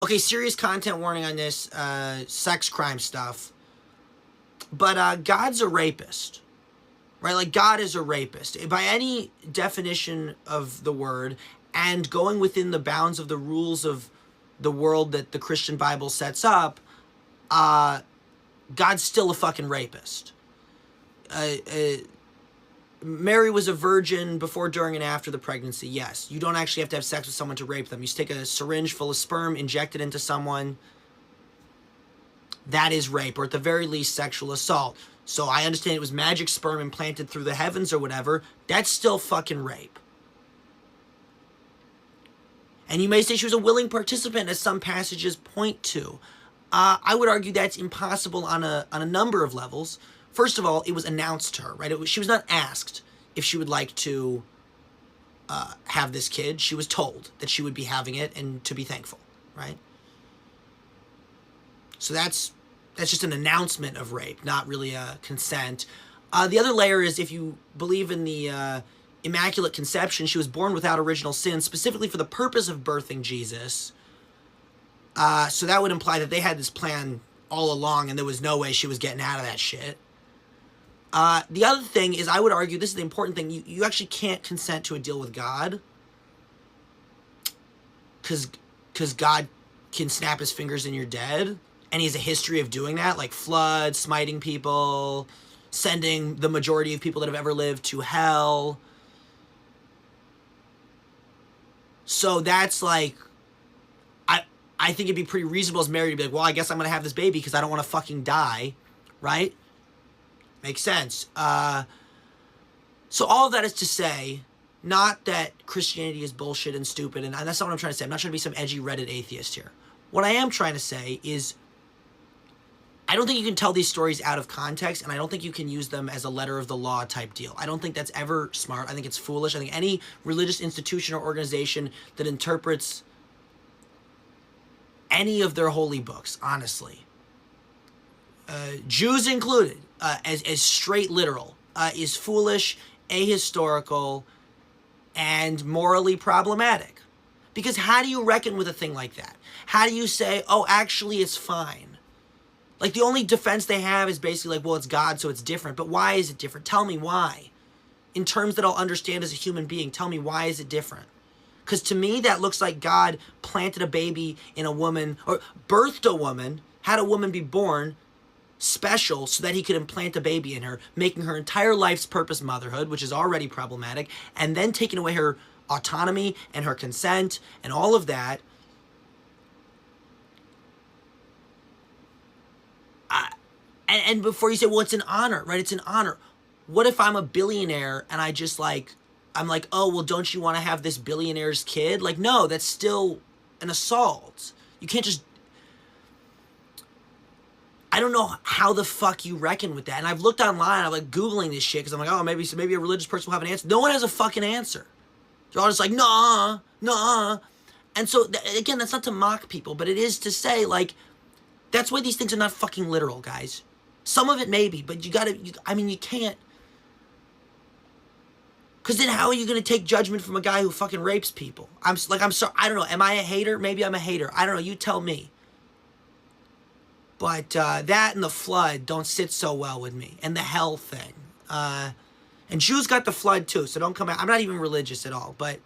Okay, serious content warning on this sex crime stuff. But God's a rapist, right? Like, God is a rapist. By any definition of the word, and going within the bounds of the rules of the world that the Christian Bible sets up, God's still a fucking rapist. Mary was a virgin before, during, and after the pregnancy. Yes, you don't actually have to have sex with someone to rape them. You just take a syringe full of sperm, inject it into someone. That is rape, or at the very least, sexual assault. So I understand it was magic sperm implanted through the heavens or whatever. That's still fucking rape. And you may say she was a willing participant, as some passages point to. I would argue that's impossible on a number of levels. First of all, it was announced to her, right? She was not asked if she would like to have this kid. She was told that she would be having it and to be thankful, right? So that's just an announcement of rape, not really a consent. The other layer is, if you believe in the Immaculate Conception, she was born without original sin, specifically for the purpose of birthing Jesus. So that would imply that they had this plan all along and there was no way she was getting out of that shit. The other thing is, I would argue, this is the important thing, you actually can't consent to a deal with God. Because God can snap his fingers and you're dead. And he has a history of doing that, like flood, smiting people, sending the majority of people that have ever lived to hell. So that's like, I think it'd be pretty reasonable as Mary to be like, well, I guess I'm going to have this baby because I don't want to fucking die, right? Makes sense. So all of that is to say, not that Christianity is bullshit and stupid, and that's not what I'm trying to say. I'm not trying to be some edgy Reddit atheist here. What I am trying to say is, I don't think you can tell these stories out of context, and I don't think you can use them as a letter of the law type deal. I don't think that's ever smart. I think it's foolish. I think any religious institution or organization that interprets any of their holy books, honestly, Jews included, as straight literal, is foolish, ahistorical, and morally problematic. Because how do you reckon with a thing like that? How do you say, oh, actually it's fine? Like, the only defense they have is basically like, well, it's God, so it's different. But why is it different? Tell me why. In terms that I'll understand as a human being, tell me, why is it different? Because to me, that looks like God planted a baby in a woman, or birthed a woman, had a woman be born special so that he could implant a baby in her, making her entire life's purpose motherhood, which is already problematic, and then taking away her autonomy and her consent and all of that. And before you say, well, it's an honor, right? It's an honor. What if I'm a billionaire and I just like, I'm like, oh, well, don't you want to have this billionaire's kid? Like, no, that's still an assault. You can't just, I don't know how the fuck you reckon with that. And I've looked online, I'm like Googling this shit because I'm like, oh, maybe a religious person will have an answer. No one has a fucking answer. They're all just like, nah, nah. And so, again, that's not to mock people, but it is to say, like, that's why these things are not fucking literal, guys. Some of it may be, but you gotta, I mean, you can't. Because then how are you going to take judgment from a guy who fucking rapes people? I'm sorry, I don't know. Am I a hater? Maybe I'm a hater. I don't know. You tell me. But that and the flood don't sit so well with me. And the hell thing. And Jews got the flood too, so don't come out. I'm not even religious at all, but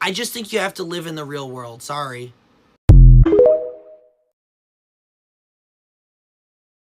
I just think you have to live in the real world. Sorry.